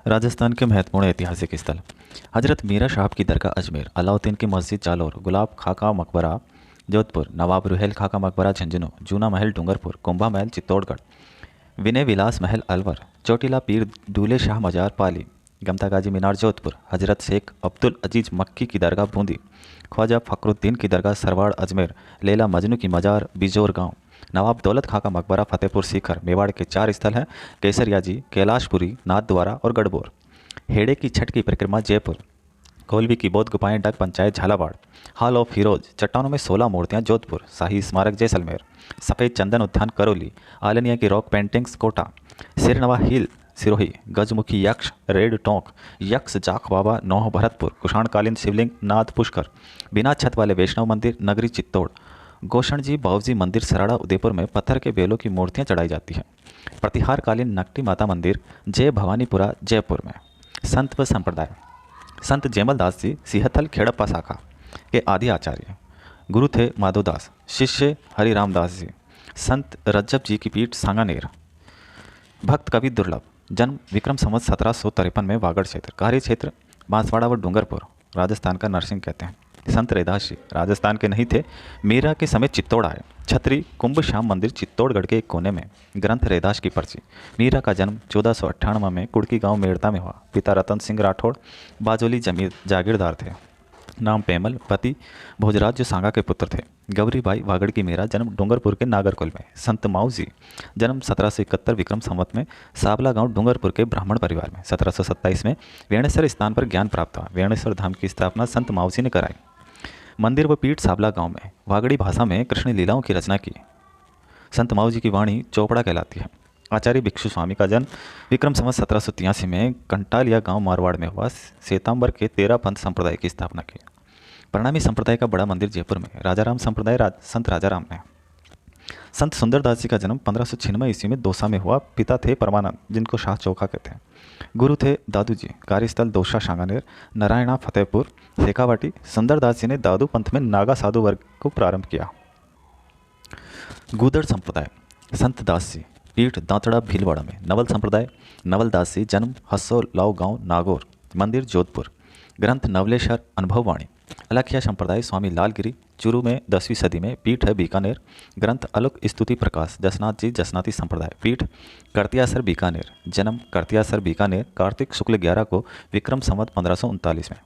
राजस्थान के महत्वपूर्ण ऐतिहासिक स्थल। हजरत मीरा साहब की दरगाह अजमेर, अलाउद्दीन की मस्जिद जालौर, गुलाब खाका मकबरा जोधपुर, नवाब रुहेल खाका मकबरा झुंझुनू, जूना महल डूंगरपुर, कुंभा महल चित्तौड़गढ़, विनय विलास महल अलवर, चोटीला पीर दूल्हे शाह मजार पाली, गमता गाजी मीनार जोधपुर, हजरत शेख अब्दुल अजीज मक्की की दरगाह बूंदी, ख्वाजा फखरुद्दीन की दरगाह सरवाड़ अजमेर, लैला मजनू की मजार बिजोर गांव, नवाब दौलत खां का मकबरा फतेहपुर सीकर। मेवाड़ के 4 स्थल हैं: केसरिया जी, कैलाशपुरी, नाथद्वारा और गढ़बोर। हेड़े की छठ की परिक्रमा जयपुर, कोलवी की बौद्ध गुफाएं Dag panchayat Jhalawar, hall of heroes, चट्टानों में 16 मूर्तियां जोधपुर, शाही स्मारक जैसलमेर, सफ़ेद चंदन उद्यान करौली, आलनिया की रॉक पेंटिंग्स कोटा, सिरनवा हिल सिरोही, गजमुखी यक्ष रेड टोंक, यक्ष जाख बाबा नौह भरतपुर, कुषाणकालीन शिवलिंग नाथ पुष्कर, बिना छत वाले वैष्णव मंदिर नगरी चित्तौड़, गोषण जी बाबूजी मंदिर सराड़ा उदयपुर में पत्थर के बेलों की मूर्तियां चढ़ाई जाती हैं। प्रतिहार कालीन नकटी माता मंदिर जय भवानीपुरा जयपुर में। संत व संप्रदाय। संत जयमल दास जी सिहथल खेड़प्पा शाखा के आदि आचार्य, गुरु थे माधोदास, शिष्य हरिराम दास जी। संत रज्जब जी की पीठ सांगानेर। भक्त कवि दुर्लभ, जन्म विक्रम संवत 1753 में वागड़ क्षेत्र, कार्य क्षेत्र बांसवाड़ा व डूंगरपुर, राजस्थान का नरसिंह कहते हैं। संत रैदास जी राजस्थान के नहीं थे, मीरा के समय चित्तौड़ आए। छतरी कुंभ श्याम मंदिर चित्तौड़गढ़ के एक कोने में। ग्रंथ रैदास की पर्ची। मीरा का जन्म 1498 में कुड़की गांव मेड़ता में हुआ। पिता रतन सिंह राठौड़ बाजोली जमीर जागीरदार थे। नाम पेमल, पति भोजराज जो सांगा के पुत्र थे। गौरीबाई वागड़ की मीरा, जन्म डूंगरपुर के नागरकुल में। संत माऊ जी, जन्म 1771 विक्रम संवत में साबला गांव डूंगरपुर के ब्राह्मण परिवार में। 1727 में वेणेश्वर स्थान पर ज्ञान प्राप्त हुआ। वेणेश्वर धाम की स्थापना संत माऊ जी ने कराई। मंदिर व पीठ साबला गांव में। वागड़ी भाषा में कृष्ण लीलाओं की रचना की। संत माऊ जी की वाणी चौपड़ा कहलाती है। आचार्य भिक्षु स्वामी का जन्म विक्रम संवत 1783 में कंटालिया गांव मारवाड़ में हुआ। श्वेतांबर के 13 पंथ संप्रदाय की स्थापना की। प्रणामी संप्रदाय का बड़ा मंदिर जयपुर में। राजाराम संप्रदाय संत राजाराम में। संत सुंदरदास जी का जन्म 1596 ईस्वी में दौसा में हुआ। पिता थे परमानंद, जिनको शाह चौका कहते हैं। गुरु थे दादू जी। कार्यस्थल दौसा सांगानेर, नारायणा फतेहपुर, शेखावाटी। सुंदरदास जी ने दादू पंथ में नागा साधु वर्ग को प्रारंभ किया। गूदड़ संप्रदाय। संत दास जी, पीठ दांतड़ा भीलवाड़ा में। नवल संप्रदाय। नवल दास जी, जन्म हस्सो लाव गांव नागौर, मंदिर जोधपुर। ग्रंथ नवलेश्वर अनुभववाणी। अलखिया संप्रदाय। स्वामी लालगिरी, चूरू में 10वीं सदी में। पीठ है बीकानेर। ग्रंथ अलुक स्तुति प्रकाश। जसनाथ जी जसनाती संप्रदाय। पीठ करतियासर बीकानेर। जन्म करतियासर बीकानेर, कार्तिक शुक्ल 11 को विक्रम संवत 1539 में।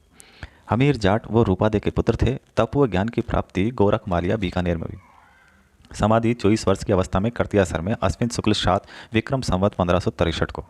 हमीर जाट वो रूपादे के पुत्र थे। तप व ज्ञान की प्राप्ति गोरख मालिया बीकानेर में हुई। समाधि 24 वर्ष की अवस्था में करतियासर में, अश्विन शुक्ल 7 विक्रम संवत 1563 को।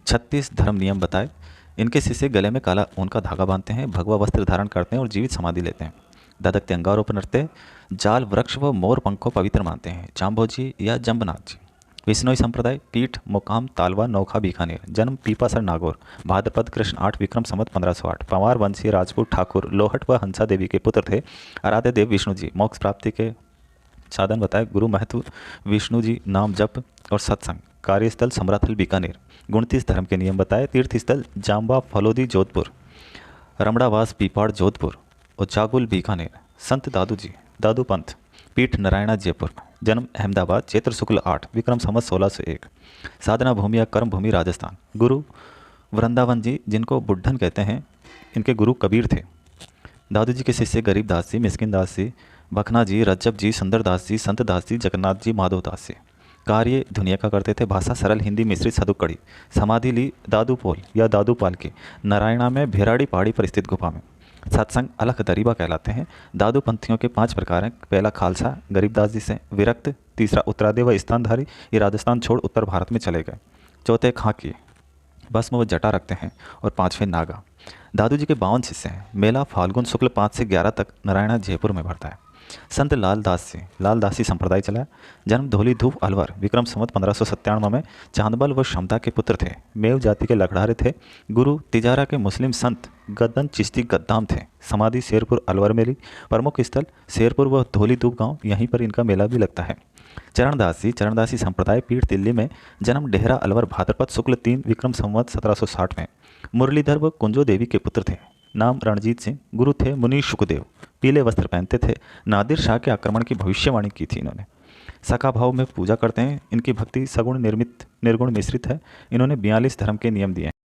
36 धर्म नियम बताए। इनके शिष्य गले में काला ऊन का धागा बांधते हैं, भगवा वस्त्र धारण करते हैं और जीवित समाधि लेते हैं। ददकते अंगारों पर नृत्य, जाल वृक्ष व मोर पंख को पवित्र मानते हैं। जाम्भोजी या जम्बनाथ जी। विष्णोई संप्रदाय। पीठ मुकाम तालवा नौखा बीकानेर। जन्म पीपासर नागौर, भाद्रपद कृष्ण 8 विक्रम संवत 1508। पंवार वंशीय राजपूत ठाकुर लोहट व हंसा देवी के पुत्र थे। आराध्य देव विष्णु जी। मोक्ष प्राप्ति के साधन बताए। गुरु महत्व विष्णु जी, नाम जप और सत्संग। कार्यस्थल समराथल बीकानेर। 29 धर्म के नियम बताए। तीर्थस्थल जाम्बा फलोदी जोधपुर, रमणावास पीपाड़ जोधपुर और जागुल बीकानेर। संत दादू जी, दादू पंथ। पीठ नारायणा जयपुर। जन्म अहमदाबाद, चैत्र शुक्ल 8 विक्रम संवत 1601। साधना भूमि या कर्म भूमि राजस्थान। गुरु वृंदावन जी, जिनको बुढ़न कहते हैं, इनके गुरु कबीर थे। दादू जी के शिष्य गरीब दास जी, मिस्किन दास जी, बखना जी, रज्जब जी, सुंदरदास जी, संत दास जी, जगन्नाथ जी, माधव दास जी। कार्य दुनिया का करते थे। भाषा सरल हिंदी मिश्रित सदुकड़ी। समाधि ली दादूपोल या दादूपाल की, नारायणा में भेराड़ी पहाड़ी पर स्थित गुफा में। सत्संग अलख दरीबा कहलाते हैं। दादू पंथियों के 5 प्रकार हैं। पहला खालसा, गरीबदास जी से विरक्त। तीसरा उत्तरादे व स्थानधारी, ये राजस्थान छोड़ उत्तर भारत में चले गए। चौथे खाकी, भस्म व जटा रखते हैं। और 5वें नागा। दादू जी के 52 शिष्य हैं। मेला फाल्गुन शुक्ल 5 से 11 तक नारायणा जयपुर में भरता है। संत लालदास जी, लालदासी संप्रदाय चला। जन्म धौली धूप अलवर, विक्रम संवत 1597 में। चांदबल व क्षमता के पुत्र थे। मेव जाति के लखड़ारे थे। गुरु तिजारा के मुस्लिम संत गद्दन चिश्ती गद्दाम थे। समाधि शेरपुर अलवर में ली। प्रमुख स्थल शेरपुर व धौली धूप गांव, यहीं पर इनका मेला भी लगता है। चरणदास जी, चरणदासी संप्रदाय। पीठ दिल्ली में। जन्म डेहरा अलवर, भाद्रपद शुक्ल 3 विक्रम संवत 1760 में। मुरलीधर व कुंजो देवी के पुत्र थे। नाम रणजीत सिंह। गुरु थे मुनि शुकदेव। पीले वस्त्र पहनते थे। नादिर शाह के आक्रमण की भविष्यवाणी की थी इन्होंने। सखा भाव में पूजा करते हैं। इनकी भक्ति सगुण निर्मित निर्गुण मिश्रित है। इन्होंने 42 धर्म के नियम दिए हैं।